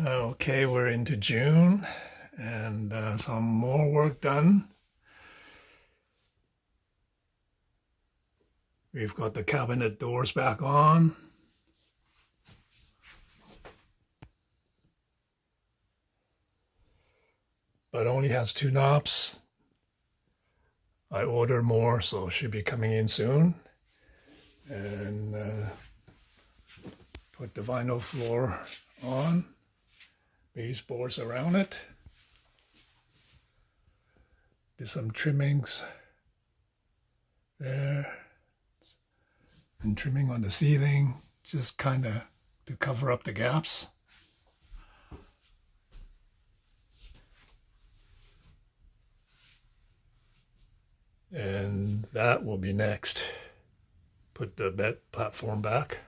Okay, we're into June and some more work done. We've got the cabinet doors back on. But only has 2 knobs. I ordered more, so it should be coming in soon. And put the vinyl floor on, baseboards around it. Did some trimmings there, and trimming on the ceiling, just kind of to cover up the gaps. And that will be next. Put the bed platform back.